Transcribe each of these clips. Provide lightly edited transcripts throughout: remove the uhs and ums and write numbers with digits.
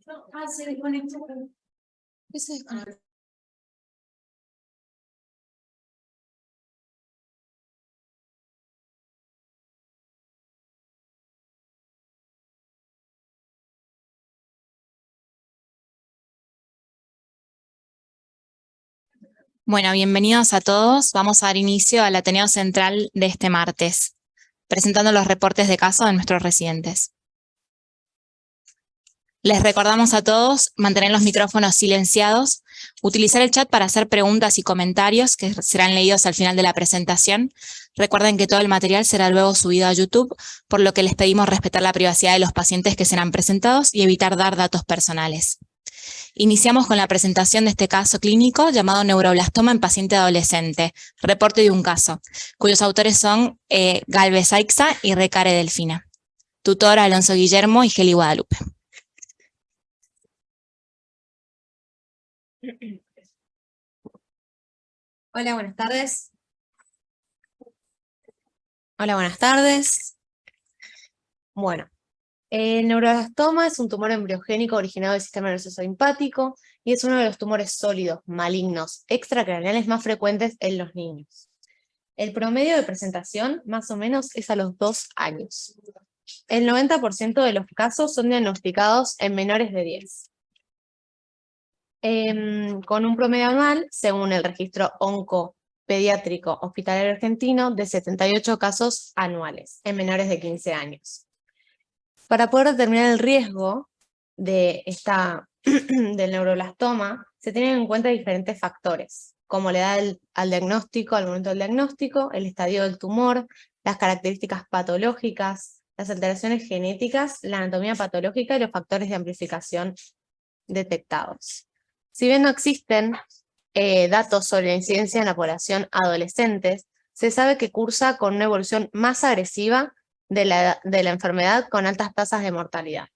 Se desconectó. ¿Qué se desconectó? Bueno, bienvenidos a todos. Vamos a dar inicio al Ateneo Central de este martes, presentando los reportes de caso de nuestros residentes. Les recordamos a todos mantener los micrófonos silenciados, utilizar el chat para hacer preguntas y comentarios que serán leídos al final de la presentación. Recuerden que todo el material será luego subido a YouTube, por lo que les pedimos respetar la privacidad de los pacientes que serán presentados y evitar dar datos personales. Iniciamos con la presentación de este caso clínico llamado neuroblastoma en paciente adolescente, reporte de un caso, cuyos autores son Galvez Aixa y Recare Delfina. Tutor Alonso Guillermo y Geli Guadalupe. Hola, buenas tardes. Hola, buenas tardes. Bueno, el neuroblastoma es un tumor embriogénico originado del sistema nervioso simpático y es uno de los tumores sólidos, malignos, extracraneales más frecuentes en los niños. El promedio de presentación, más o menos, es a los 2 años. El 90% de los casos son diagnosticados en menores de 10. Con un promedio anual, según el registro oncopediátrico hospitalario argentino, de 78 casos anuales en menores de 15 años. Para poder determinar el riesgo de del neuroblastoma, se tienen en cuenta diferentes factores, como la edad al diagnóstico, al momento del diagnóstico, el estadio del tumor, las características patológicas, las alteraciones genéticas, la anatomía patológica y los factores de amplificación detectados. Si bien no existen datos sobre la incidencia en la población adolescentes, se sabe que cursa con una evolución más agresiva de la enfermedad con altas tasas de mortalidad.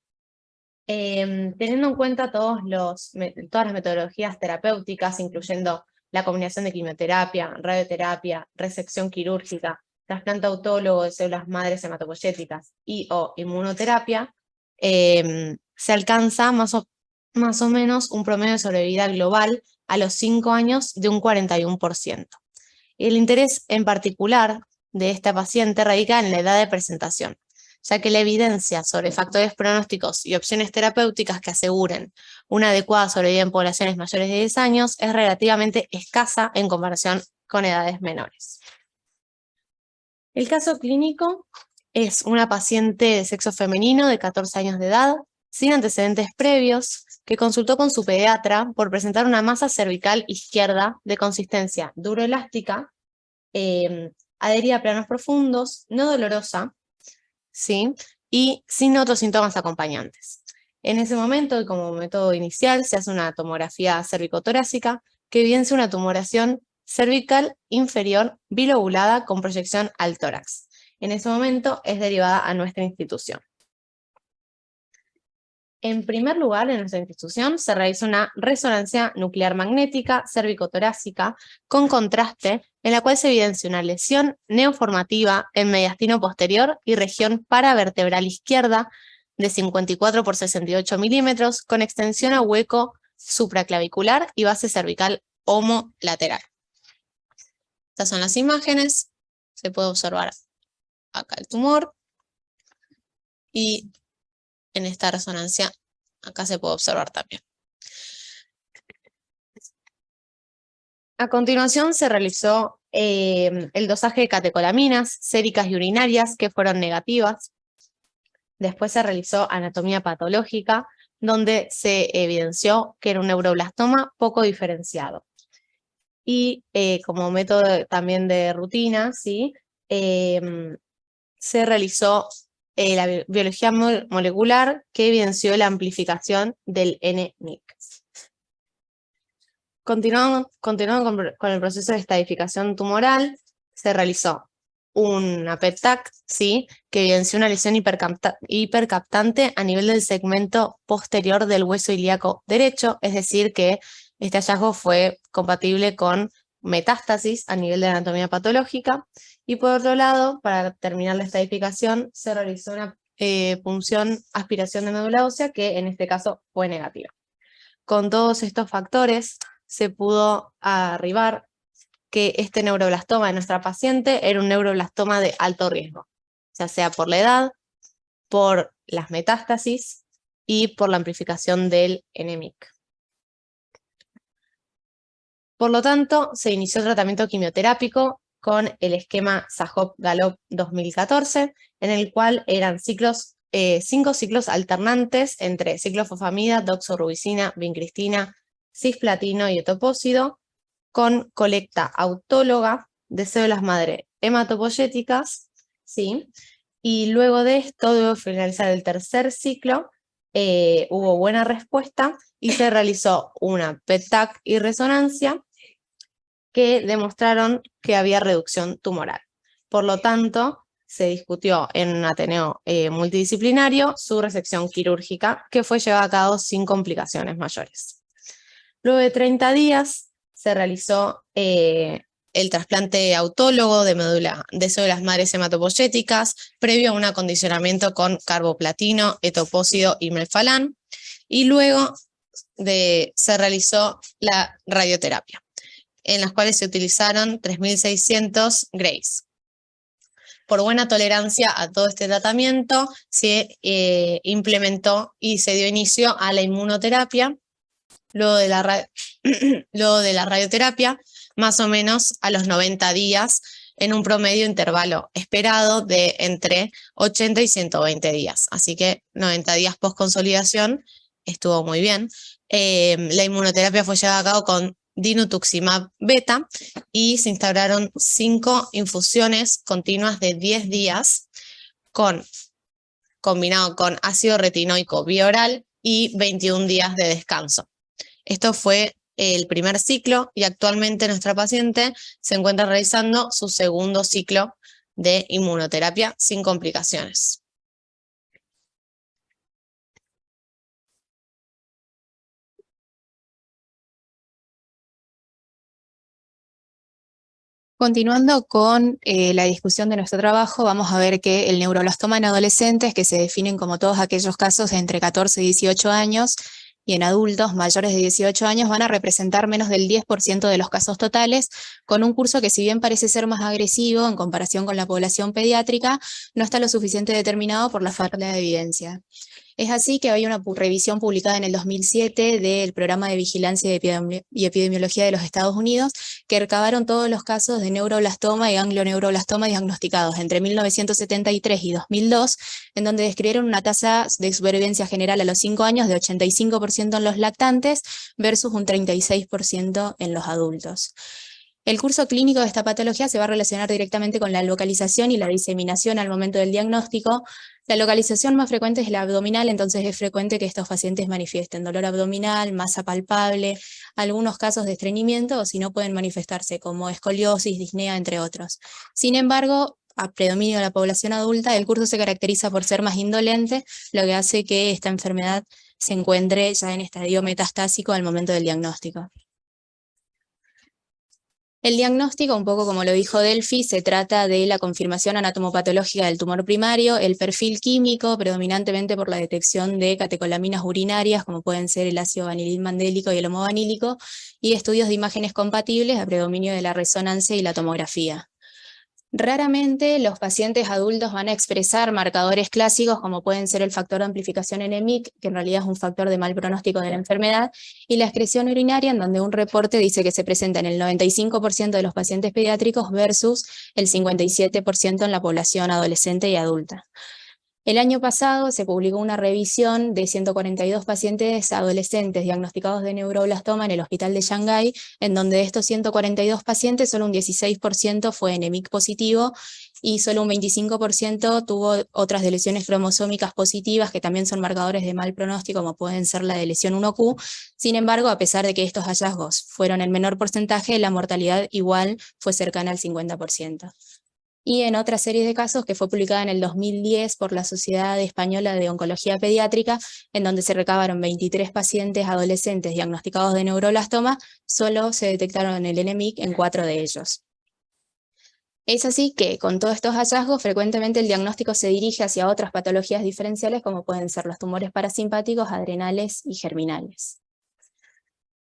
Teniendo en cuenta todas las metodologías terapéuticas, incluyendo la combinación de quimioterapia, radioterapia, resección quirúrgica, trasplante autólogo de células madres hematopoyéticas o inmunoterapia, se alcanza más o menos un promedio de sobrevida global a los 5 años de un 41%. El interés en particular de esta paciente radica en la edad de presentación, ya que la evidencia sobre factores pronósticos y opciones terapéuticas que aseguren una adecuada sobrevida en poblaciones mayores de 10 años es relativamente escasa en comparación con edades menores. El caso clínico es una paciente de sexo femenino de 14 años de edad, sin antecedentes previos, que consultó con su pediatra por presentar una masa cervical izquierda de consistencia duroelástica, adherida a planos profundos, no dolorosa, ¿sí? Y sin otros síntomas acompañantes. En ese momento, y como método inicial, se hace una tomografía cervicotorácica que evidencia una tumoración cervical inferior bilobulada con proyección al tórax. En ese momento es derivada a nuestra institución. En primer lugar, en nuestra institución se realiza una resonancia nuclear magnética cervicotorácica con contraste, en la cual se evidencia una lesión neoformativa en mediastino posterior y región paravertebral izquierda de 54 por 68 milímetros con extensión a hueco supraclavicular y base cervical homolateral. Estas son las imágenes. Se puede observar acá el tumor y en esta resonancia acá se puede observar también. A continuación se realizó el dosaje de catecolaminas séricas y urinarias que fueron negativas. Después se realizó anatomía patológica, donde se evidenció que era un neuroblastoma poco diferenciado. Y como método también de rutina, ¿sí? Se realizó la biología molecular que evidenció la amplificación del N-MYC. Continuando con el proceso de estadificación tumoral, se realizó una PET-TAC, ¿sí? Que evidenció una lesión hipercaptante a nivel del segmento posterior del hueso ilíaco derecho, es decir, que este hallazgo fue compatible con metástasis a nivel de anatomía patológica. Y por otro lado, para terminar la estadificación, se realizó una punción, aspiración de médula ósea, que en este caso fue negativa. Con todos estos factores se pudo arribar que este neuroblastoma de nuestra paciente era un neuroblastoma de alto riesgo, ya sea por la edad, por las metástasis y por la amplificación del NMIC. Por lo tanto, se inició tratamiento quimioterápico con el esquema SAHOP-GALOP 2014, en el cual eran 5 ciclos alternantes entre ciclofosfamida, doxorubicina, vincristina, cisplatino y etopósido, con colecta autóloga de células madre hematopoyéticas, ¿sí? Y luego de esto, luego de finalizar el tercer ciclo, hubo buena respuesta y se realizó una PET-TAC y resonancia que demostraron que había reducción tumoral. Por lo tanto, se discutió en un Ateneo multidisciplinario su resección quirúrgica, que fue llevada a cabo sin complicaciones mayores. Luego de 30 días se realizó el trasplante autólogo de células madres hematopoyéticas, previo a un acondicionamiento con carboplatino, etopósido y melfalán, y luego se realizó la radioterapia, en las cuales se utilizaron 3.600 grays. Por buena tolerancia a todo este tratamiento, se implementó y se dio inicio a la inmunoterapia, luego de la radioterapia, más o menos a los 90 días, en un promedio intervalo esperado de entre 80 y 120 días. Así que 90 días post-consolidación estuvo muy bien. La inmunoterapia fue llevada a cabo con dinutuximab beta y se instauraron 5 infusiones continuas de 10 días combinado con ácido retinoico bioral y 21 días de descanso. Esto fue el primer ciclo y actualmente nuestra paciente se encuentra realizando su segundo ciclo de inmunoterapia sin complicaciones. Continuando con la discusión de nuestro trabajo, vamos a ver que el neuroblastoma en adolescentes, que se definen como todos aquellos casos entre 14 y 18 años, y en adultos mayores de 18 años van a representar menos del 10% de los casos totales, con un curso que si bien parece ser más agresivo en comparación con la población pediátrica, no está lo suficiente determinado por la falta de evidencia. Es así que hay una revisión publicada en el 2007 del Programa de Vigilancia y Epidemiología de los Estados Unidos, que recabaron todos los casos de neuroblastoma y ganglioneuroblastoma diagnosticados entre 1973 y 2002, en donde describieron una tasa de supervivencia general a los 5 años de 85% en los lactantes versus un 36% en los adultos. El curso clínico de esta patología se va a relacionar directamente con la localización y la diseminación al momento del diagnóstico. La localización más frecuente es la abdominal, entonces es frecuente que estos pacientes manifiesten dolor abdominal, masa palpable, algunos casos de estreñimiento, o si no pueden manifestarse como escoliosis, disnea, entre otros. Sin embargo, a predominio de la población adulta, el curso se caracteriza por ser más indolente, lo que hace que esta enfermedad se encuentre ya en estadio metastásico al momento del diagnóstico. El diagnóstico, un poco como lo dijo Delphi, se trata de la confirmación anatomopatológica del tumor primario, el perfil químico, predominantemente por la detección de catecolaminas urinarias, como pueden ser el ácido vanilil mandélico y el homovanílico, y estudios de imágenes compatibles a predominio de la resonancia y la tomografía. Raramente los pacientes adultos van a expresar marcadores clásicos como pueden ser el factor de amplificación NMIC, que en realidad es un factor de mal pronóstico de la enfermedad, y la excreción urinaria, en donde un reporte dice que se presenta en el 95% de los pacientes pediátricos versus el 57% en la población adolescente y adulta. El año pasado se publicó una revisión de 142 pacientes adolescentes diagnosticados de neuroblastoma en el hospital de Shanghái, en donde de estos 142 pacientes solo un 16% fue NMIC positivo y solo un 25% tuvo otras de lesiones cromosómicas positivas que también son marcadores de mal pronóstico, como pueden ser la de lesión 1Q. Sin embargo, a pesar de que estos hallazgos fueron el menor porcentaje, la mortalidad igual fue cercana al 50%. Y en otra serie de casos que fue publicada en el 2010 por la Sociedad Española de Oncología Pediátrica, en donde se recabaron 23 pacientes adolescentes diagnosticados de neuroblastoma, solo se detectaron el NMIC en 4 de ellos. Es así que con todos estos hallazgos frecuentemente el diagnóstico se dirige hacia otras patologías diferenciales como pueden ser los tumores parasimpáticos, adrenales y germinales.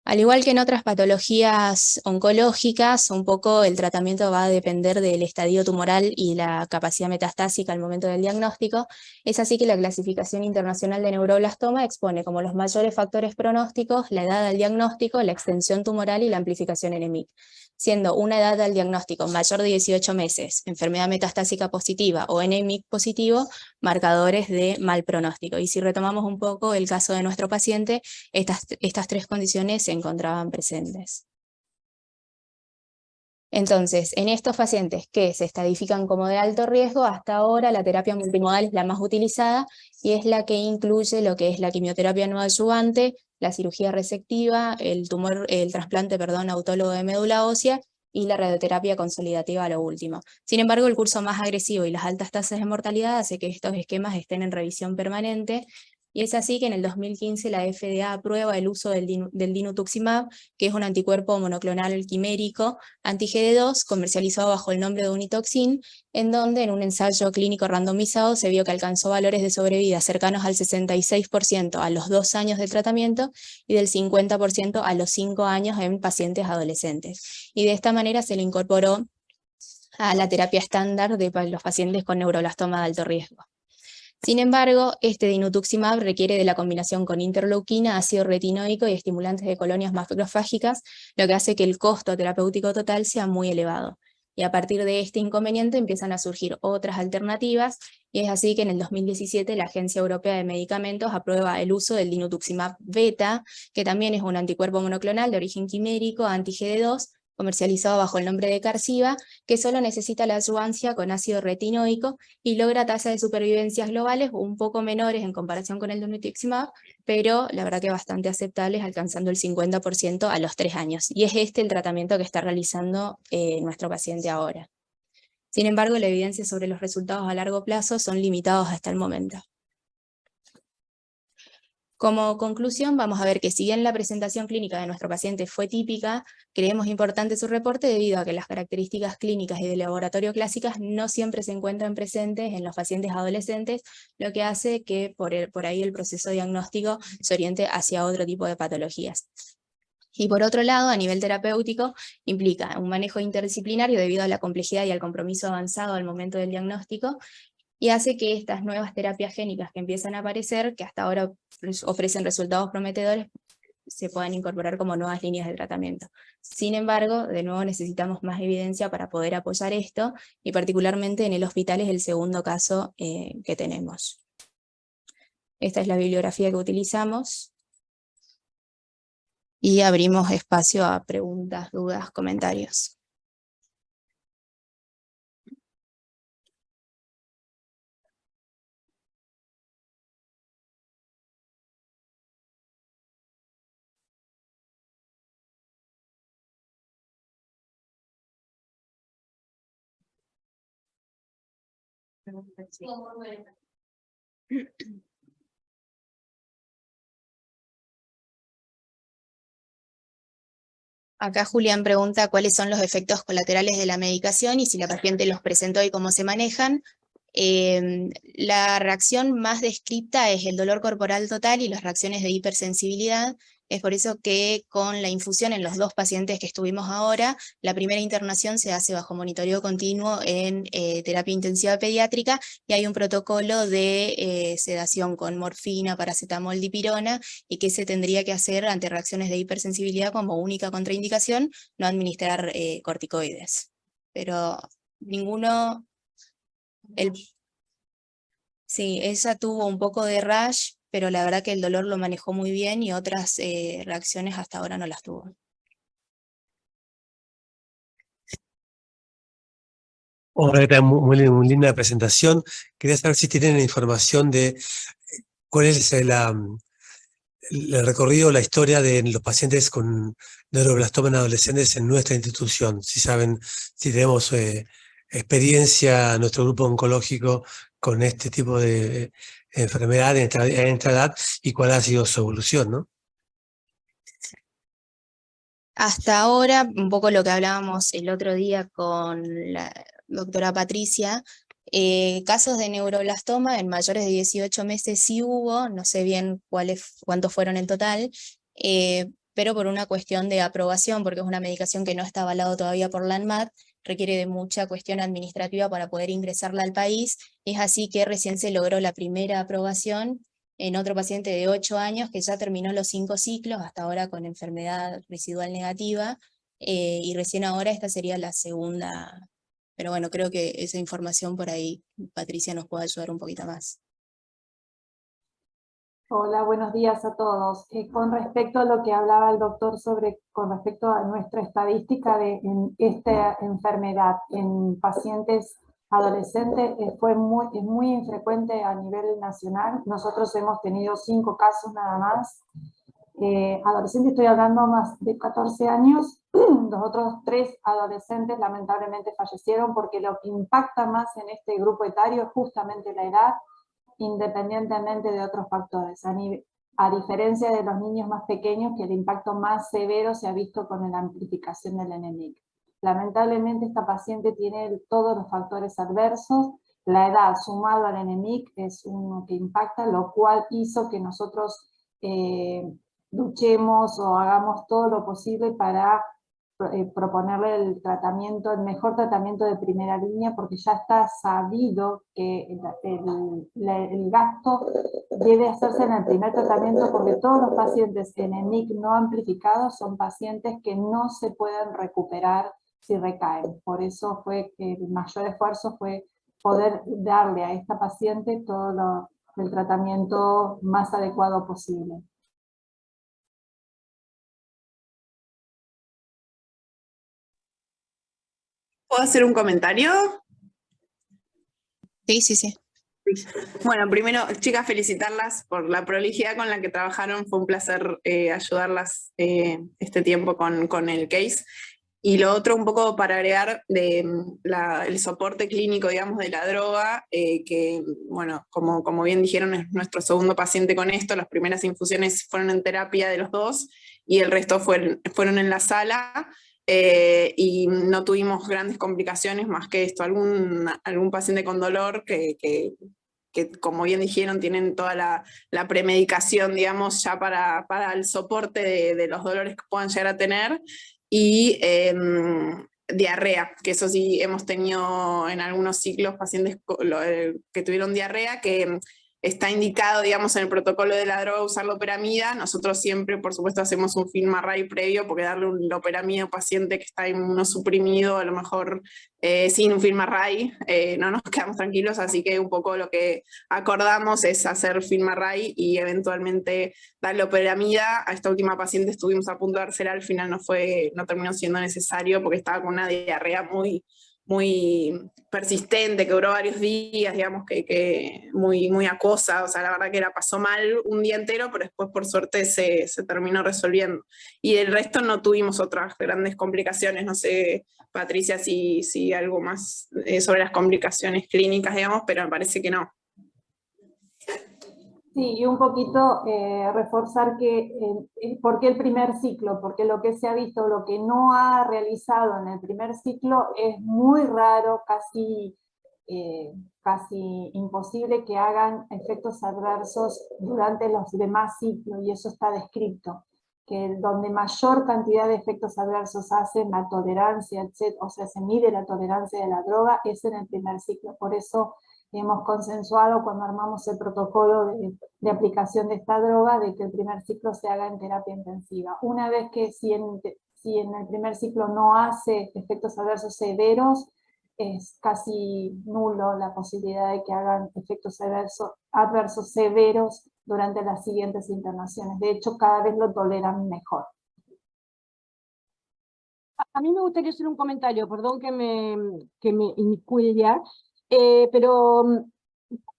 Al igual que en otras patologías oncológicas, un poco el tratamiento va a depender del estadio tumoral y la capacidad metastásica al momento del diagnóstico. Es así que la clasificación internacional de neuroblastoma expone como los mayores factores pronósticos la edad al diagnóstico, la extensión tumoral y la amplificación en EMIC, siendo una edad al diagnóstico mayor de 18 meses, enfermedad metastásica positiva o EMIC positivo, marcadores de mal pronóstico. Y si retomamos un poco el caso de nuestro paciente, estas tres condiciones se encontraban presentes. Entonces, en estos pacientes que se estadifican como de alto riesgo, hasta ahora la terapia multimodal es la más utilizada y es la que incluye lo que es la quimioterapia no adyuvante, la cirugía resectiva, el trasplante, autólogo de médula ósea y la radioterapia consolidativa a lo último. Sin embargo, el curso más agresivo y las altas tasas de mortalidad hace que estos esquemas estén en revisión permanente. Y es así que en el 2015 la FDA aprueba el uso del dinutuximab, que es un anticuerpo monoclonal quimérico anti-GD2 comercializado bajo el nombre de Unitoxin, en donde en un ensayo clínico randomizado se vio que alcanzó valores de sobrevida cercanos al 66% a los 2 años de tratamiento y del 50% a los 5 años en pacientes adolescentes. Y de esta manera se le incorporó a la terapia estándar de los pacientes con neuroblastoma de alto riesgo. Sin embargo, este dinutuximab requiere de la combinación con interleuquina, ácido retinoico y estimulantes de colonias macrofágicas, lo que hace que el costo terapéutico total sea muy elevado. Y a partir de este inconveniente empiezan a surgir otras alternativas, y es así que en el 2017 la Agencia Europea de Medicamentos aprueba el uso del dinutuximab beta, que también es un anticuerpo monoclonal de origen quimérico, anti-GD2, comercializado bajo el nombre de Qarziba, que solo necesita la adyuvancia con ácido retinoico y logra tasas de supervivencias globales un poco menores en comparación con el dinutuximab, pero la verdad que bastante aceptables, alcanzando el 50% a los 3 años. Y es este el tratamiento que está realizando nuestro paciente ahora. Sin embargo, la evidencia sobre los resultados a largo plazo son limitados hasta el momento. Como conclusión, vamos a ver que si bien la presentación clínica de nuestro paciente fue típica, creemos importante su reporte debido a que las características clínicas y de laboratorio clásicas no siempre se encuentran presentes en los pacientes adolescentes, lo que hace que por ahí el proceso diagnóstico se oriente hacia otro tipo de patologías. Y por otro lado, a nivel terapéutico, implica un manejo interdisciplinario debido a la complejidad y al compromiso avanzado al momento del diagnóstico, y hace que estas nuevas terapias génicas que empiezan a aparecer, que hasta ahora ofrecen resultados prometedores, se puedan incorporar como nuevas líneas de tratamiento. Sin embargo, de nuevo necesitamos más evidencia para poder apoyar esto, y particularmente en el hospital es el segundo caso que tenemos. Esta es la bibliografía que utilizamos, y abrimos espacio a preguntas, dudas, comentarios. Acá Julián pregunta cuáles son los efectos colaterales de la medicación y si la paciente los presentó y cómo se manejan. La reacción más descrita es el dolor corporal total y las reacciones de hipersensibilidad. Es por eso que con la infusión en los 2 pacientes que estuvimos ahora, la primera internación se hace bajo monitoreo continuo en terapia intensiva pediátrica, y hay un protocolo de sedación con morfina, paracetamol, dipirona, y que se tendría que hacer ante reacciones de hipersensibilidad como única contraindicación, no administrar corticoides. Pero ninguno... Sí, ella tuvo un poco de rash, pero la verdad que el dolor lo manejó muy bien y otras reacciones hasta ahora no las tuvo. Hola, ¿qué tal? Muy linda presentación. Quería saber si tienen información de cuál es el recorrido, la historia de los pacientes con neuroblastoma en adolescentes en nuestra institución. Si saben, si tenemos experiencia en nuestro grupo oncológico con este tipo de enfermedad en esta edad, y cuál ha sido su evolución, ¿no? Hasta ahora, un poco lo que hablábamos el otro día con doctora Patricia. Casos de neuroblastoma en mayores de 18 meses sí hubo, no sé bien cuántos fueron en total, pero por una cuestión de aprobación, porque es una medicación que no está avalado todavía por la ANMAT, requiere de mucha cuestión administrativa para poder ingresarla al país. Es así que recién se logró la primera aprobación en otro paciente de 8 años que ya terminó los 5 ciclos, hasta ahora con enfermedad residual negativa, y recién ahora esta sería la segunda. Pero bueno, creo que esa información por ahí Patricia nos puede ayudar un poquito más. Hola, buenos días a todos. Con respecto a lo que hablaba el doctor con respecto a nuestra estadística en esta enfermedad en pacientes adolescentes, es muy infrecuente a nivel nacional. Nosotros hemos tenido 5 casos nada más. Adolescentes, estoy hablando más de 14 años. Los otros 3 adolescentes lamentablemente fallecieron porque lo que impacta más en este grupo etario es justamente la edad, independientemente de otros factores. A diferencia de los niños más pequeños, que el impacto más severo se ha visto con la amplificación del NMIC. Lamentablemente esta paciente tiene todos los factores adversos. La edad sumado al NMIC es uno que impacta, lo cual hizo que nosotros luchemos o hagamos todo lo posible para proponerle el mejor tratamiento de primera línea, porque ya está sabido que el gasto debe hacerse en el primer tratamiento, porque todos los pacientes en NMIC no amplificados son pacientes que no se pueden recuperar si recaen. Por eso fue que el mayor esfuerzo fue poder darle a esta paciente todo el tratamiento más adecuado posible. ¿Puedo hacer un comentario? Sí. Bueno, primero, chicas, felicitarlas por la prolijidad con la que trabajaron. Fue un placer ayudarlas este tiempo con el case. Y lo otro, un poco para agregar el soporte clínico, digamos, de la droga, que, bueno, como bien dijeron, es nuestro segundo paciente con esto. Las primeras infusiones fueron en terapia de los 2 y el resto fueron en la sala. Y no tuvimos grandes complicaciones más que esto, algún paciente con dolor que como bien dijeron, tienen toda la premedicación, digamos, ya para el soporte de los dolores que puedan llegar a tener, y diarrea, que eso sí hemos tenido en algunos ciclos pacientes que tuvieron diarrea, que está indicado, digamos, en el protocolo de la droga usar loperamida. Nosotros siempre, por supuesto, hacemos un FilmArray previo, porque darle un loperamida a un paciente que está inmunosuprimido, a lo mejor sin un FilmArray, no nos quedamos tranquilos, así que un poco lo que acordamos es hacer FilmArray y eventualmente darle loperamida. A esta última paciente estuvimos a punto de dársela, al final no terminó siendo necesario porque estaba con una diarrea muy persistente, que duró varios días, digamos, que muy acosa. O sea, la verdad que pasó mal un día entero, pero después por suerte se terminó resolviendo. Y del resto no tuvimos otras grandes complicaciones. No sé, Patricia, si algo más sobre las complicaciones clínicas, digamos, pero me parece que no. Sí, y un poquito reforzar ¿por qué el primer ciclo? Porque lo que se ha visto, lo que no ha realizado en el primer ciclo es muy raro, casi imposible que hagan efectos adversos durante los demás ciclos, y eso está descrito, que donde mayor cantidad de efectos adversos hacen la tolerancia, etc., o sea, se mide la tolerancia de la droga, es en el primer ciclo. Por eso hemos consensuado cuando armamos el protocolo de aplicación de esta droga, de que el primer ciclo se haga en terapia intensiva. Una vez que si en el primer ciclo no hace efectos adversos severos, es casi nulo la posibilidad de que hagan efectos adversos severos durante las siguientes internaciones. De hecho, cada vez lo toleran mejor. A mí me gustaría hacer un comentario, perdón que me inmiscuya, pero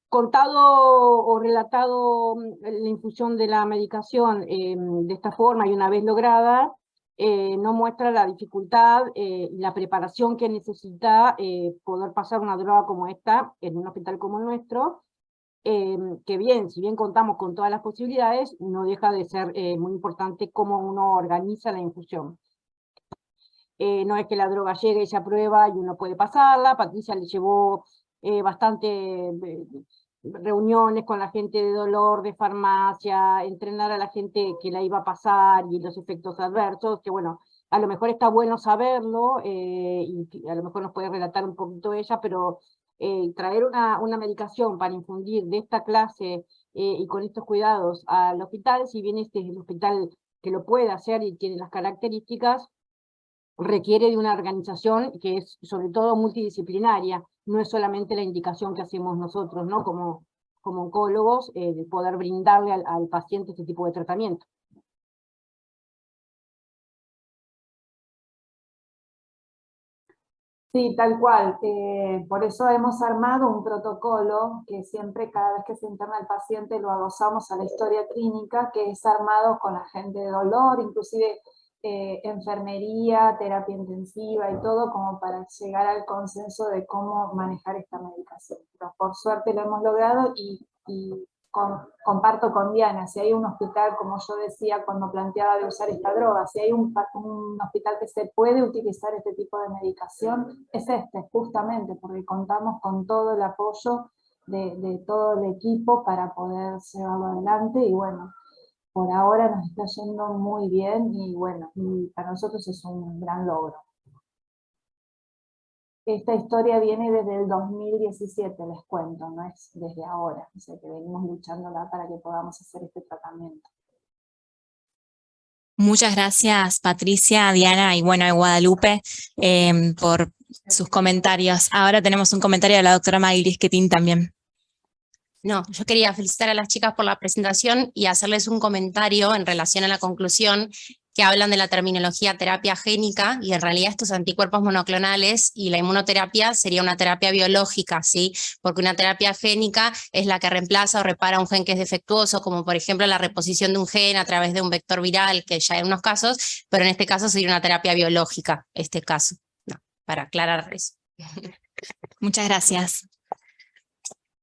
contado o relatado la infusión de la medicación de esta forma y una vez lograda, no muestra la dificultad y la preparación que necesita poder pasar una droga como esta en un hospital como el nuestro, que bien, si bien contamos con todas las posibilidades, no deja de ser muy importante cómo uno organiza la infusión. no es que la droga llegue y se aprueba y uno puede pasarla. Patricia le llevó bastante reuniones con la gente de dolor, de farmacia, entrenar a la gente que la iba a pasar y los efectos adversos, que bueno, a lo mejor está bueno saberlo, y a lo mejor nos puede relatar un poquito ella, pero traer una medicación para infundir de esta clase y con estos cuidados al hospital, si bien este es el hospital que lo puede hacer y tiene las características, requiere de una organización que es sobre todo multidisciplinaria, no es solamente la indicación que hacemos nosotros, ¿no? Como oncólogos, de poder brindarle al paciente este tipo de tratamiento. Sí, tal cual. Por eso hemos armado un protocolo que siempre, cada vez que se interna el paciente, lo adosamos a la historia clínica, que es armado con agente de dolor, inclusive enfermería, terapia intensiva y todo, como para llegar al consenso de cómo manejar esta medicación. Pero por suerte lo hemos logrado y comparto con Diana, si hay un hospital, como yo decía cuando planteaba de usar esta droga, si hay un hospital que se puede utilizar este tipo de medicación, es este, justamente, porque contamos con todo el apoyo de todo el equipo para poder llevarlo adelante, y bueno, por ahora nos está yendo muy bien, y bueno, y para nosotros es un gran logro. Esta historia viene desde el 2017, les cuento, no es desde ahora, o sea que venimos luchándola para que podamos hacer este tratamiento. Muchas gracias, Patricia, Diana y bueno, a Guadalupe por sus comentarios. Ahora tenemos un comentario de la doctora Maggie Lisquetín también. No, yo quería felicitar a las chicas por la presentación y hacerles un comentario en relación a la conclusión, que hablan de la terminología terapia génica, y en realidad estos anticuerpos monoclonales y la inmunoterapia sería una terapia biológica, ¿sí? Porque una terapia génica es la que reemplaza o repara un gen que es defectuoso, como por ejemplo la reposición de un gen a través de un vector viral, que ya hay unos casos, pero en este caso sería una terapia biológica, este caso. No, para aclarar eso. Muchas gracias.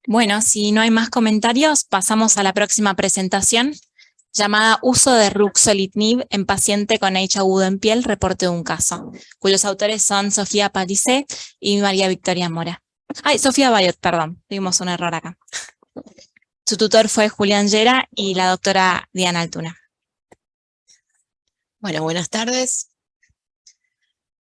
Bueno, si no hay más comentarios, pasamos a la próxima presentación, llamada Uso de Ruxolitinib en paciente con H agudo en piel, reporte de un caso, cuyos autores son Sofía Palicé y María Victoria Mora. Ay, Sofía Bayot, perdón, tuvimos un error acá. Su tutor fue Julián Llera y la doctora Diana Altuna. Bueno, buenas tardes.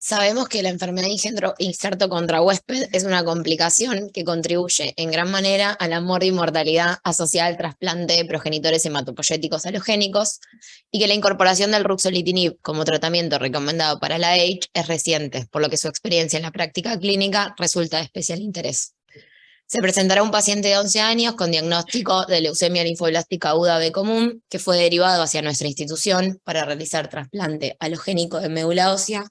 Sabemos que la enfermedad de injerto contra huésped es una complicación que contribuye en gran manera a la mortalidad asociada al trasplante de progenitores hematopoyéticos alogénicos, y que la incorporación del ruxolitinib como tratamiento recomendado para la AIDS es reciente, por lo que su experiencia en la práctica clínica resulta de especial interés. Se presentará un paciente de 11 años con diagnóstico de leucemia linfoblástica aguda B común, que fue derivado hacia nuestra institución para realizar trasplante alogénico de médula ósea,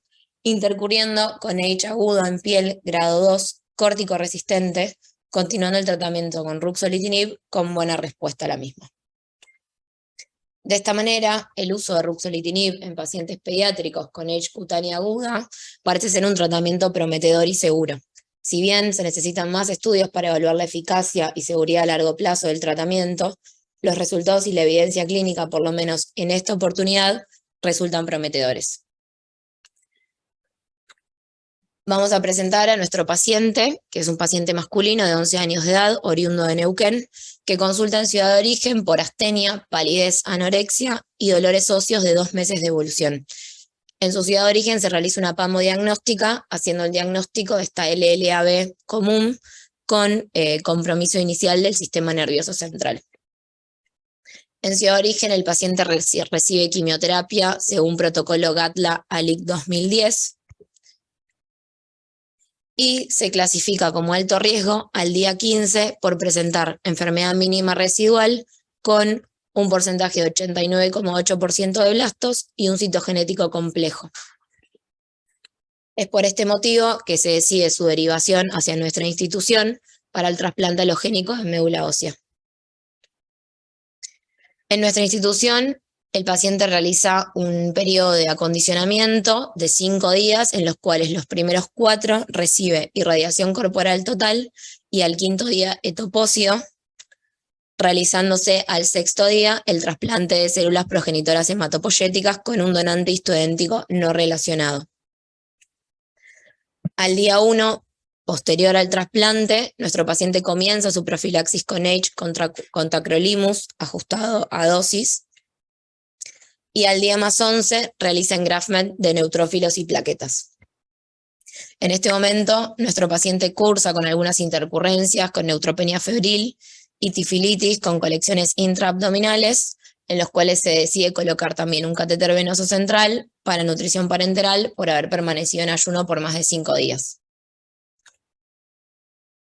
intercurriendo con H agudo en piel grado 2, córtico resistente, continuando el tratamiento con ruxolitinib con buena respuesta a la misma. De esta manera, el uso de ruxolitinib en pacientes pediátricos con H cutánea aguda parece ser un tratamiento prometedor y seguro. Si bien se necesitan más estudios para evaluar la eficacia y seguridad a largo plazo del tratamiento, los resultados y la evidencia clínica, por lo menos en esta oportunidad, resultan prometedores. Vamos a presentar a nuestro paciente, que es un paciente masculino de 11 años de edad, oriundo de Neuquén, que consulta en ciudad de origen por astenia, palidez, anorexia y dolores óseos de 2 meses de evolución. En su ciudad de origen se realiza una pamodiagnóstica, haciendo el diagnóstico de esta LLAB común con compromiso inicial del sistema nervioso central. En ciudad de origen el paciente recibe quimioterapia según protocolo GATLA-ALIC 2010, y se clasifica como alto riesgo al día 15 por presentar enfermedad mínima residual con un porcentaje de 89,8% de blastos y un citogenético complejo. Es por este motivo que se decide su derivación hacia nuestra institución para el trasplante alogénico en médula ósea. En nuestra institución, el paciente realiza un periodo de acondicionamiento de 5 días, en los cuales los primeros 4 recibe irradiación corporal total y al 5.º día etopósito, realizándose al 6.º día el trasplante de células progenitoras hematopoyéticas con un donante histoidéntico no relacionado. Al día 1, posterior al trasplante, nuestro paciente comienza su profilaxis con H con tacrolimus ajustado a dosis, y al día más 11 realiza engraftment de neutrófilos y plaquetas. En este momento, nuestro paciente cursa con algunas intercurrencias, con neutropenia febril y tifilitis con colecciones intraabdominales, en los cuales se decide colocar también un catéter venoso central para nutrición parenteral por haber permanecido en ayuno por más de 5 días.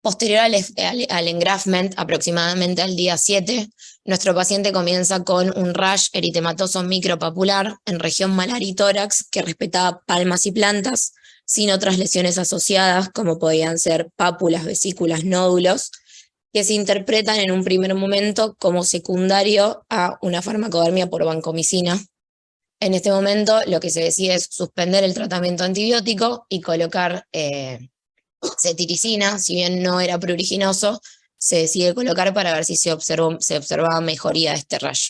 Posterior al engraftment, aproximadamente al día 7, nuestro paciente comienza con un rash eritematoso micropapular en región malar y tórax que respetaba palmas y plantas, sin otras lesiones asociadas como podían ser pápulas, vesículas, nódulos, que se interpretan en un primer momento como secundario a una farmacodermia por vancomicina. En este momento lo que se decide es suspender el tratamiento antibiótico y colocar cetiricina. Si bien no era pruriginoso, se decide colocar para ver si se observaba mejoría de este rash.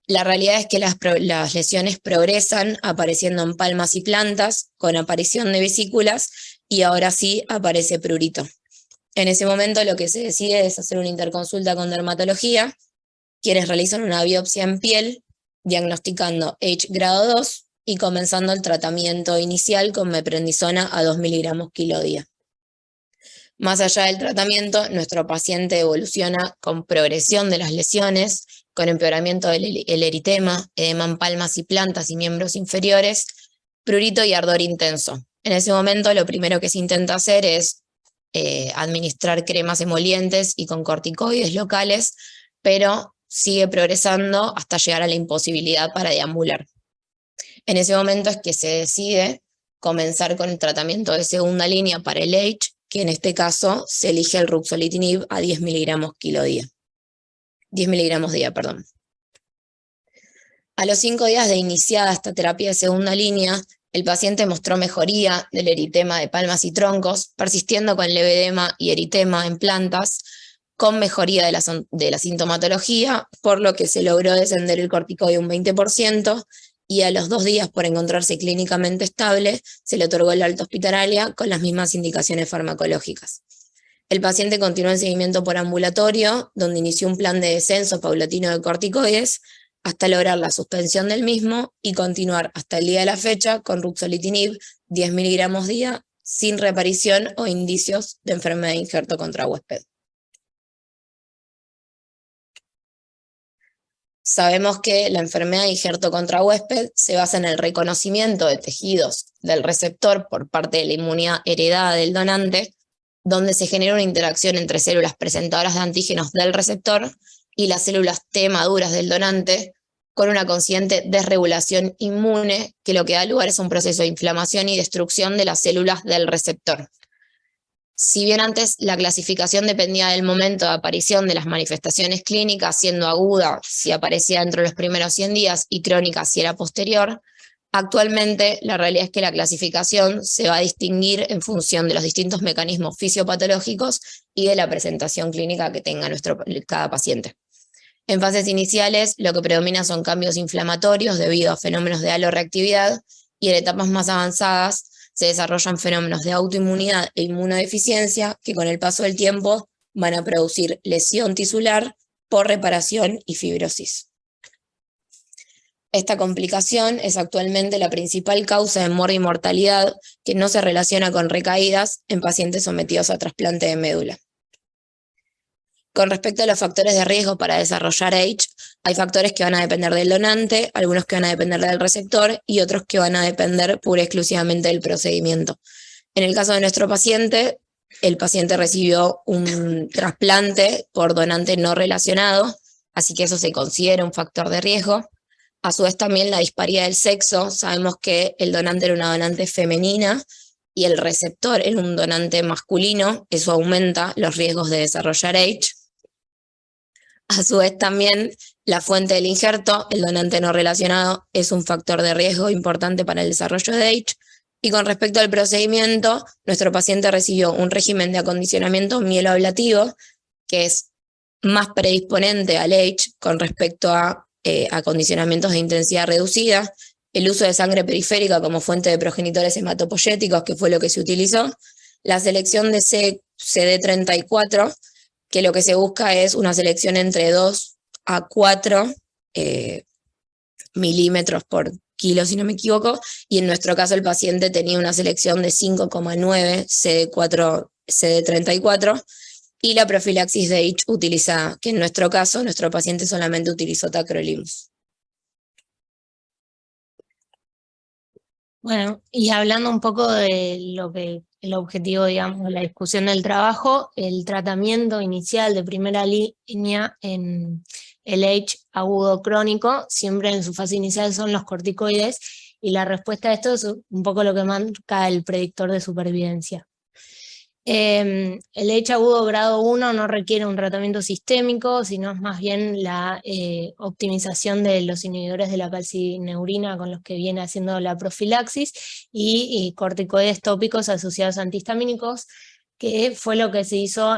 La realidad es que las lesiones progresan apareciendo en palmas y plantas, con aparición de vesículas, y ahora sí aparece prurito. En ese momento lo que se decide es hacer una interconsulta con dermatología, quienes realizan una biopsia en piel, diagnosticando H grado 2 y comenzando el tratamiento inicial con meprednisona a 2 miligramos kilo día. Más allá del tratamiento, nuestro paciente evoluciona con progresión de las lesiones, con empeoramiento del eritema, edema en palmas y plantas y miembros inferiores, prurito y ardor intenso. En ese momento lo primero que se intenta hacer es administrar cremas emolientes y con corticoides locales, pero sigue progresando hasta llegar a la imposibilidad para deambular. En ese momento es que se decide comenzar con el tratamiento de segunda línea para el H, que en este caso se elige el ruxolitinib a 10 miligramos día. A los 5 días de iniciada esta terapia de segunda línea, el paciente mostró mejoría del eritema de palmas y troncos, persistiendo con leve edema y eritema en plantas, con mejoría de la sintomatología, por lo que se logró descender el corticoide un 20%, y a los 2 días, por encontrarse clínicamente estable, se le otorgó el alta hospitalaria con las mismas indicaciones farmacológicas. El paciente continuó en seguimiento por ambulatorio, donde inició un plan de descenso paulatino de corticoides, hasta lograr la suspensión del mismo y continuar hasta el día de la fecha con ruxolitinib 10 miligramos día, sin reaparición o indicios de enfermedad de injerto contra huésped. Sabemos que la enfermedad de injerto contra huésped se basa en el reconocimiento de tejidos del receptor por parte de la inmunidad heredada del donante, donde se genera una interacción entre células presentadoras de antígenos del receptor y las células T maduras del donante, con una consciente desregulación inmune, que lo que da lugar es un proceso de inflamación y destrucción de las células del receptor. Si bien antes la clasificación dependía del momento de aparición de las manifestaciones clínicas, siendo aguda si aparecía dentro de los primeros 100 días y crónica si era posterior, actualmente la realidad es que la clasificación se va a distinguir en función de los distintos mecanismos fisiopatológicos y de la presentación clínica que tenga cada paciente. En fases iniciales, lo que predomina son cambios inflamatorios debido a fenómenos de aloreactividad, y en etapas más avanzadas se desarrollan fenómenos de autoinmunidad e inmunodeficiencia que con el paso del tiempo van a producir lesión tisular por reparación y fibrosis. Esta complicación es actualmente la principal causa de muerte y mortalidad, que no se relaciona con recaídas en pacientes sometidos a trasplante de médula. Con respecto a los factores de riesgo para desarrollar H, hay factores que van a depender del donante, algunos que van a depender del receptor y otros que van a depender pura y exclusivamente del procedimiento. En el caso de nuestro paciente, el paciente recibió un trasplante por donante no relacionado, así que eso se considera un factor de riesgo. A su vez también la disparidad del sexo, sabemos que el donante era una donante femenina y el receptor era un donante masculino, eso aumenta los riesgos de desarrollar H. A su vez también la fuente del injerto, el donante no relacionado, es un factor de riesgo importante para el desarrollo de H. Y con respecto al procedimiento, nuestro paciente recibió un régimen de acondicionamiento mieloablativo, que es más predisponente al H con respecto a acondicionamientos de intensidad reducida, el uso de sangre periférica como fuente de progenitores hematopoyéticos, que fue lo que se utilizó, la selección de CD34, que lo que se busca es una selección entre 2 a 4 milímetros por kilo, si no me equivoco, y en nuestro caso el paciente tenía una selección de 5,9 CD34, y la profilaxis de H utilizada, que en nuestro caso, nuestro paciente solamente utilizó tacrolimus. Bueno, y hablando un poco de lo que el objetivo, digamos, de la discusión del trabajo, el tratamiento inicial de primera línea en el H agudo crónico, siempre en su fase inicial son los corticoides, y la respuesta a esto es un poco lo que marca el predictor de supervivencia. El H agudo grado 1 no requiere un tratamiento sistémico, sino es más bien la optimización de los inhibidores de la calcineurina con los que viene haciendo la profilaxis y corticoides tópicos asociados a antihistamínicos, que fue lo que se hizo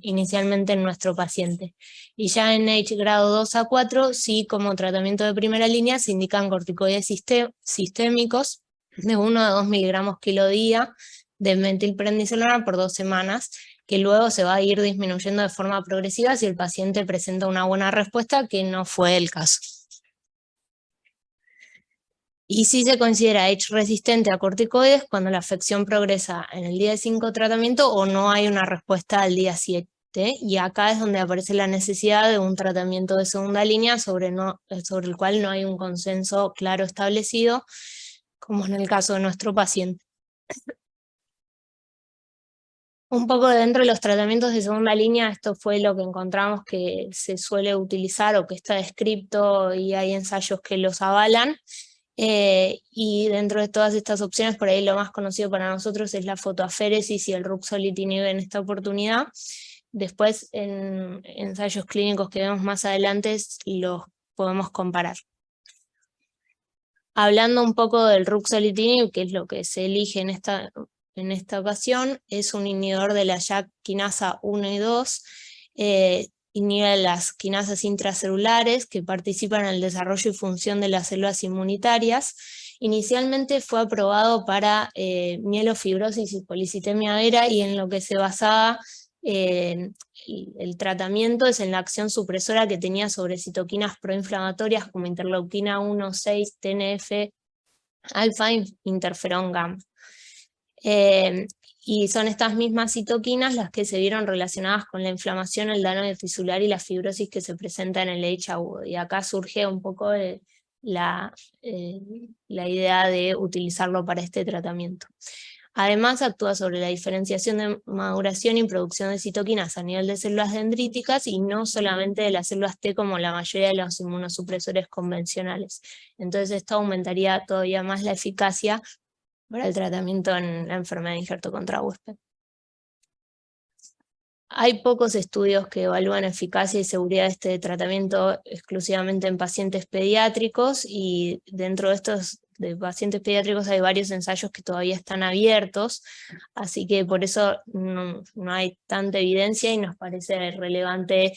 inicialmente en nuestro paciente. Y ya en H grado 2 a 4, sí, como tratamiento de primera línea, se indican corticoides sistémicos de 1 a 2 miligramos kilo día, de metilprednisolona por 2 semanas, que luego se va a ir disminuyendo de forma progresiva si el paciente presenta una buena respuesta, que no fue el caso. Y sí se considera H resistente a corticoides cuando la afección progresa en el día 5 de tratamiento o no hay una respuesta al día 7. Y acá es donde aparece la necesidad de un tratamiento de segunda línea sobre el cual no hay un consenso claro establecido, como en el caso de nuestro paciente. Un poco dentro de los tratamientos de segunda línea, esto fue lo que encontramos que se suele utilizar o que está descrito, y hay ensayos que los avalan. Y dentro de todas estas opciones, por ahí lo más conocido para nosotros es la fotoaféresis y el ruxolitinib en esta oportunidad. Después, en ensayos clínicos que vemos más adelante, los podemos comparar. Hablando un poco del ruxolitinib, que es lo que se elige en esta ocasión, es un inhibidor de la JAK quinasa 1 y 2, inhibe las quinasas intracelulares que participan en el desarrollo y función de las células inmunitarias. Inicialmente fue aprobado para mielofibrosis y policitemia vera, y en lo que se basaba el tratamiento es en la acción supresora que tenía sobre citoquinas proinflamatorias como interleuquina 1, 6, TNF, alfa, interferón gamma. Y son estas mismas citoquinas las que se vieron relacionadas con la inflamación, el daño tisular y la fibrosis que se presenta en el H agudo. Y acá surge un poco la idea de utilizarlo para este tratamiento. Además, actúa sobre la diferenciación de maduración y producción de citoquinas a nivel de células dendríticas y no solamente de las células T como la mayoría de los inmunosupresores convencionales. Entonces esto aumentaría todavía más la eficacia para el tratamiento en la enfermedad de injerto contra huésped. Hay pocos estudios que evalúan eficacia y seguridad de este tratamiento exclusivamente en pacientes pediátricos, y dentro de estos de pacientes pediátricos hay varios ensayos que todavía están abiertos, así que por eso no hay tanta evidencia y nos parece relevante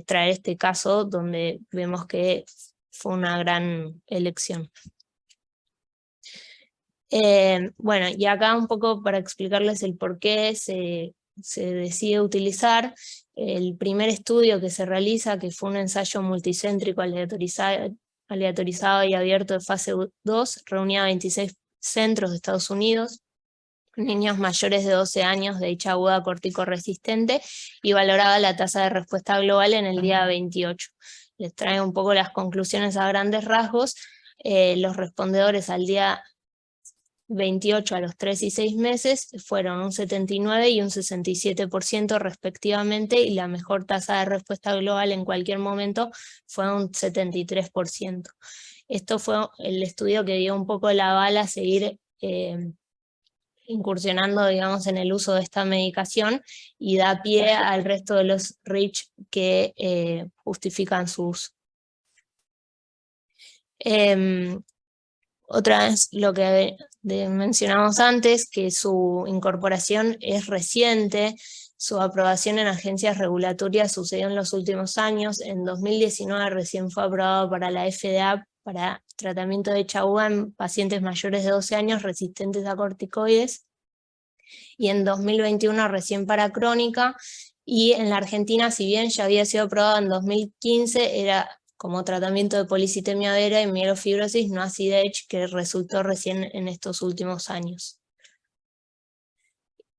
traer este caso donde vemos que fue una gran elección. Bueno, y acá un poco para explicarles el por qué se decide utilizar. El primer estudio que se realiza, que fue un ensayo multicéntrico aleatorizado y abierto de fase 2, reunía 26 centros de Estados Unidos, niños mayores de 12 años de H aguda corticoresistente, y valoraba la tasa de respuesta global en el día 28. Les trae un poco las conclusiones a grandes rasgos. Los respondedores al día 28 a los 3 y 6 meses fueron un 79 y un 67% respectivamente, y la mejor tasa de respuesta global en cualquier momento fue un 73%. Esto fue el estudio que dio un poco la bala a seguir incursionando, digamos, en el uso de esta medicación, y da pie al resto de los REACH que justifican su uso. Otra vez lo que mencionamos antes, que su incorporación es reciente. Su aprobación en agencias regulatorias sucedió en los últimos años. En 2019 recién fue aprobado para la FDA para tratamiento de HAUA en pacientes mayores de 12 años resistentes a corticoides, y en 2021 recién para crónica, y en la Argentina, si bien ya había sido aprobado en 2015, era como tratamiento de policitemia vera y mielofibrosis no acid-H, que resultó recién en estos últimos años.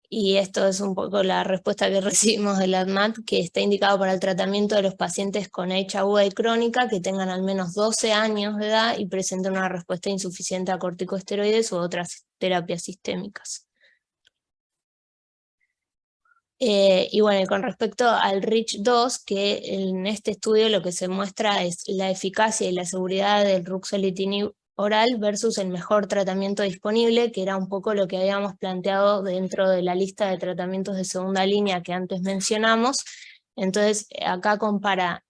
Y esto es un poco la respuesta que recibimos del ADMAT, que está indicado para el tratamiento de los pacientes con H aguda y crónica que tengan al menos 12 años de edad y presenten una respuesta insuficiente a corticosteroides u otras terapias sistémicas. Y bueno, con respecto al REACH-2, que en este estudio lo que se muestra es la eficacia y la seguridad del ruxolitinib oral versus el mejor tratamiento disponible, que era un poco lo que habíamos planteado dentro de la lista de tratamientos de segunda línea que antes mencionamos. Entonces acá compara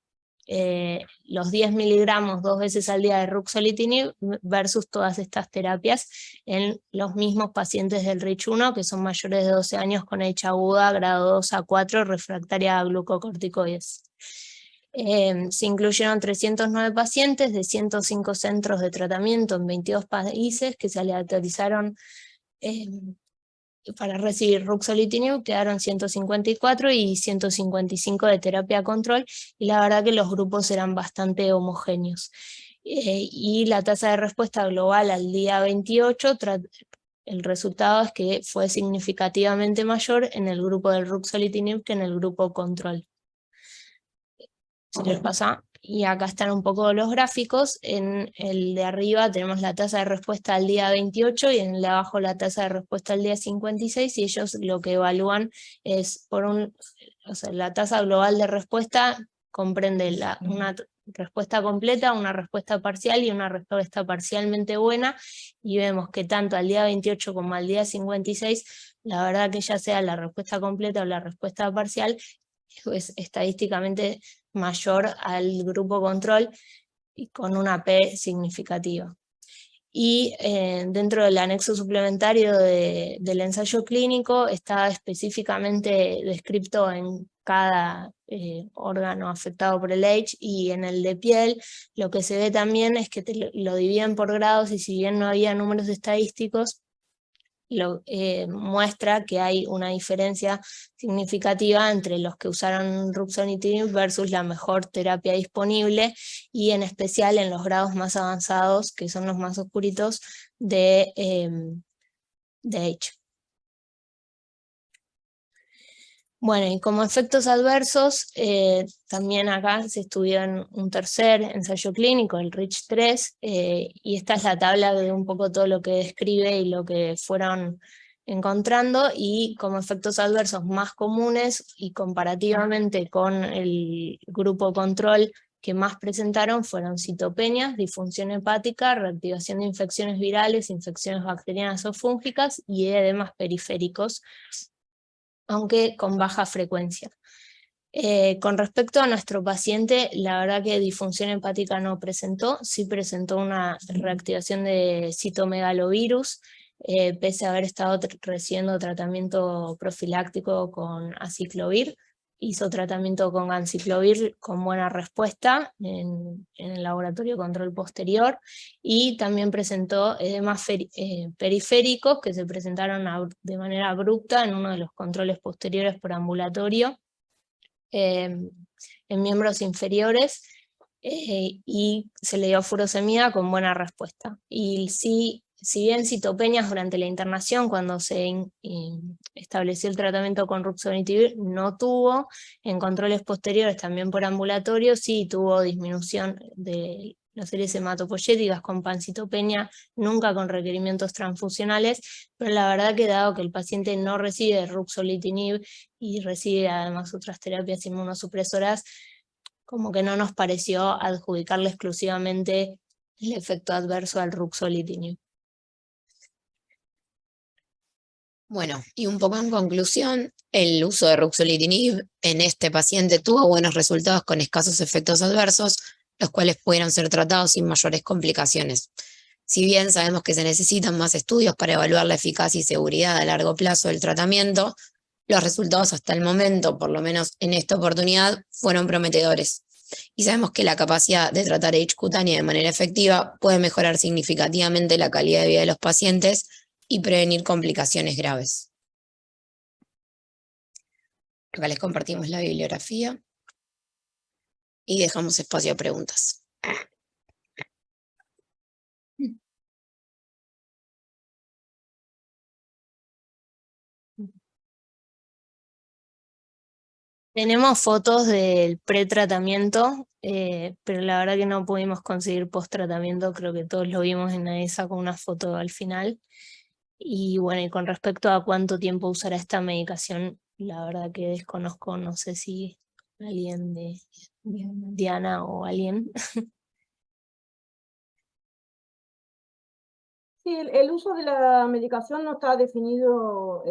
los 10 miligramos 2 veces al día de ruxolitinib versus todas estas terapias en los mismos pacientes del REACH-1 que son mayores de 12 años con H aguda, grado 2 a 4, refractaria a glucocorticoides. Se incluyeron 309 pacientes de 105 centros de tratamiento en 22 países que se aleatorizaron para recibir ruxolitinib, quedaron 154 y 155 de terapia control, y la verdad que los grupos eran bastante homogéneos. Y la tasa de respuesta global al día 28, el resultado es que fue significativamente mayor en el grupo del ruxolitinib que en el grupo control. Si les pasa, y acá están un poco los gráficos. En el de arriba tenemos la tasa de respuesta al día 28 y en el de abajo la tasa de respuesta al día 56, y ellos lo que evalúan es, la tasa global de respuesta comprende una respuesta completa, una respuesta parcial y una respuesta parcialmente buena, y vemos que tanto al día 28 como al día 56, la verdad que ya sea la respuesta completa o la respuesta parcial, es estadísticamente mayor al grupo control y con una P significativa. Y dentro del anexo suplementario del ensayo clínico está específicamente descrito en cada órgano afectado por el H, y en el de piel lo que se ve también es que lo dividen por grados, y si bien no había números estadísticos, muestra que hay una diferencia significativa entre los que usaron ruxolitinib versus la mejor terapia disponible, y en especial en los grados más avanzados, que son los más oscuritos, de H. Bueno, y como efectos adversos, también acá se estudió en un tercer ensayo clínico, el REACH-3, y esta es la tabla de un poco todo lo que describe y lo que fueron encontrando, y como efectos adversos más comunes y comparativamente con el grupo control que más presentaron fueron citopenias, disfunción hepática, reactivación de infecciones virales, infecciones bacterianas o fúngicas y edemas periféricos, aunque con baja frecuencia. Con respecto a nuestro paciente, la verdad que disfunción hepática no presentó, sí presentó una reactivación de citomegalovirus, pese a haber estado recibiendo tratamiento profiláctico con aciclovir. Hizo tratamiento con ganciclovir con buena respuesta en el laboratorio control posterior, y también presentó edemas periféricos que se presentaron de manera abrupta en uno de los controles posteriores por ambulatorio en miembros inferiores, y se le dio furosemida con buena respuesta. Y si bien citopenias durante la internación, cuando se estableció el tratamiento con ruxolitinib, no tuvo, en controles posteriores también por ambulatorio sí tuvo disminución de las series hematopoyéticas con pancitopenia, nunca con requerimientos transfusionales, pero la verdad que dado que el paciente no recibe ruxolitinib y recibe además otras terapias inmunosupresoras, como que no nos pareció adjudicarle exclusivamente el efecto adverso al ruxolitinib. Bueno, y un poco en conclusión, el uso de ruxolitinib en este paciente tuvo buenos resultados con escasos efectos adversos, los cuales pudieron ser tratados sin mayores complicaciones. Si bien sabemos que se necesitan más estudios para evaluar la eficacia y seguridad a largo plazo del tratamiento, los resultados hasta el momento, por lo menos en esta oportunidad, fueron prometedores. Y sabemos que la capacidad de tratar H. cutánea de manera efectiva puede mejorar significativamente la calidad de vida de los pacientes y prevenir complicaciones graves. Acá les compartimos la bibliografía y dejamos espacio a preguntas. Tenemos fotos del pretratamiento, pero la verdad que no pudimos conseguir post-tratamiento, creo que todos lo vimos en esa con una foto al final. Y bueno, y con respecto a cuánto tiempo usará esta medicación, la verdad que desconozco, no sé si alguien de Diana o alguien. Sí, el uso de la medicación no está definido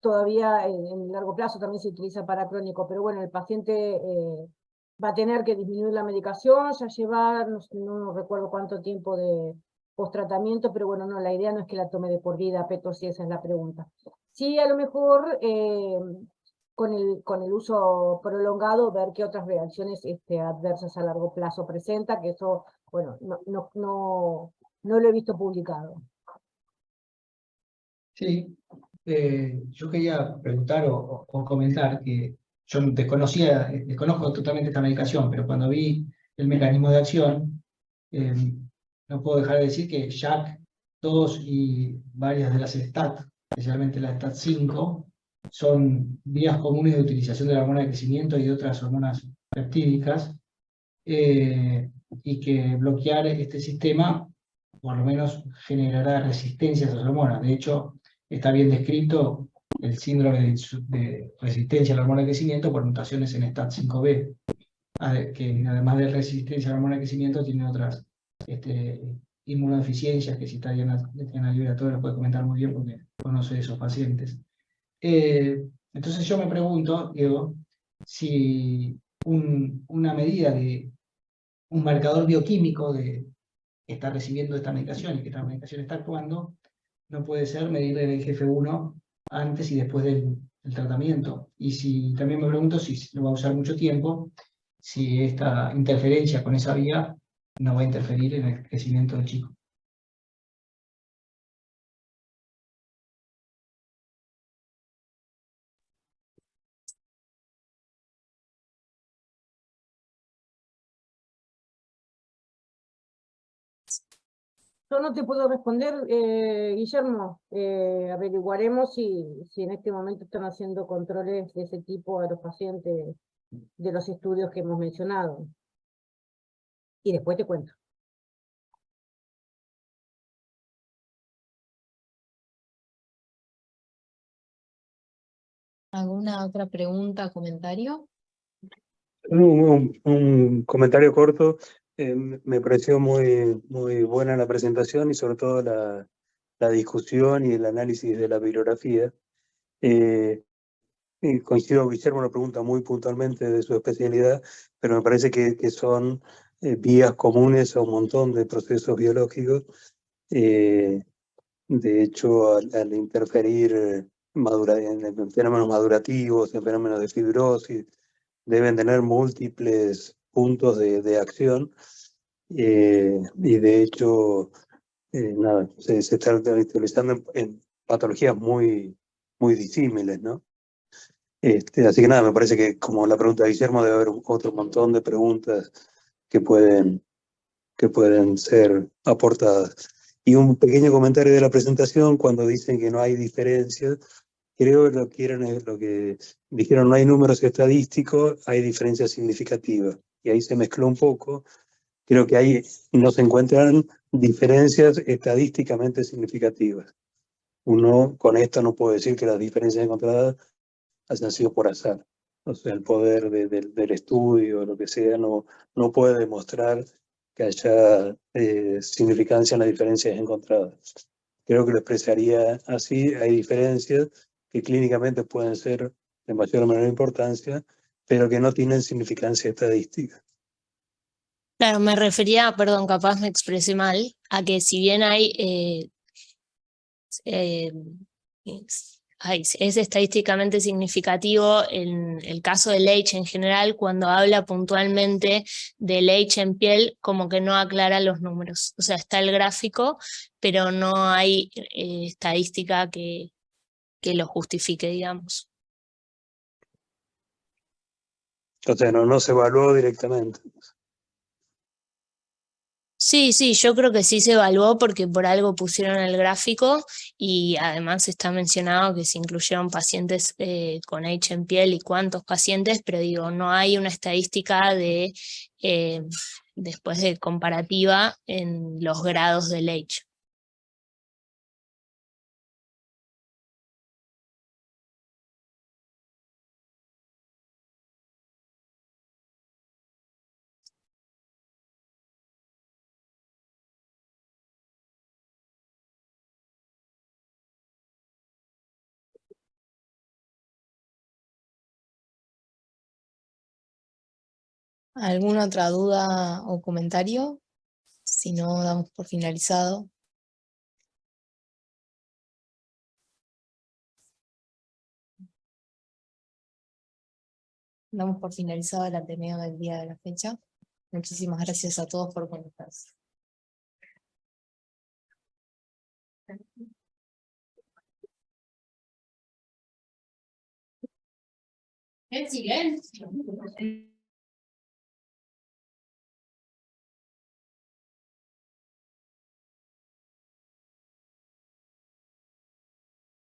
todavía en largo plazo, también se utiliza para crónico, pero bueno, el paciente va a tener que disminuir la medicación, ya llevar, no recuerdo cuánto tiempo de post-tratamiento, pero bueno, no, la idea no es que la tome de por vida, Peto, si esa es la pregunta. Sí, a lo mejor con el uso prolongado, ver qué otras reacciones adversas a largo plazo presenta, que eso, bueno, no lo he visto publicado. Sí, yo quería preguntar o comentar que yo desconozco totalmente esta medicación, pero cuando vi el mecanismo de acción, no puedo dejar de decir que JAK2 y varias de las STAT, especialmente la STAT5, son vías comunes de utilización de la hormona de crecimiento y de otras hormonas peptídicas, y que bloquear este sistema por lo menos generará resistencia a esas hormonas. De hecho, está bien descrito el síndrome de resistencia a la hormona de crecimiento por mutaciones en STAT5B, que además de resistencia a la hormona de crecimiento tiene otras inmunodeficiencias, que si está Diana Liberatore lo puede comentar muy bien porque conoce esos pacientes. Entonces yo me pregunto, Diego, si una medida de un marcador bioquímico de que está recibiendo esta medicación y que esta medicación está actuando, no puede ser medir el IGF-1 antes y después del tratamiento. Y si también me pregunto si lo va a usar mucho tiempo, si esta interferencia con esa vía no va a interferir en el crecimiento del chico. Yo no te puedo responder, Guillermo. Averiguaremos si en este momento están haciendo controles de ese tipo a los pacientes de los estudios que hemos mencionado. Y después te cuento. ¿Alguna otra pregunta, comentario? Un comentario corto. Me pareció muy buena la presentación y sobre todo la discusión y el análisis de la bibliografía. Y coincido, Guillermo lo pregunta muy puntualmente de su especialidad, pero me parece que son vías comunes a un montón de procesos biológicos. De hecho, al interferir en fenómenos madurativos, en fenómenos de fibrosis, deben tener múltiples puntos de acción, y de hecho se está utilizando en patologías muy disímiles, ¿no? Así que nada, me parece que como la pregunta de Guillermo, debe haber otro montón de preguntas que pueden ser aportadas. Y un pequeño comentario de la presentación, cuando dicen que no hay diferencias, creo que lo que dijeron, no hay números estadísticos, hay diferencias significativas. Y ahí se mezcló un poco. Creo que ahí no se encuentran diferencias estadísticamente significativas. Uno con esto no puede decir que las diferencias encontradas hayan sido por azar. O sea, el poder del estudio, lo que sea, no puede demostrar que haya significancia en las diferencias encontradas. Creo que lo expresaría así. Hay diferencias que clínicamente pueden ser de mayor o menor importancia, pero que no tienen significancia estadística. Claro, me refería, perdón, capaz me expresé mal, a que si bien hay es estadísticamente significativo en el caso del H en general, cuando habla puntualmente del H en piel, como que no aclara los números. O sea, está el gráfico, pero no hay estadística que lo justifique, digamos. O sea, no se evaluó directamente. Sí, yo creo que sí se evaluó porque por algo pusieron el gráfico y además está mencionado que se incluyeron pacientes con H en piel y cuántos pacientes, pero digo, no hay una estadística de después de comparativa en los grados del H. ¿Alguna otra duda o comentario? Si no, damos por finalizado. Damos por finalizado el Ateneo del día de la fecha. Muchísimas gracias a todos por conectarse. El silencio.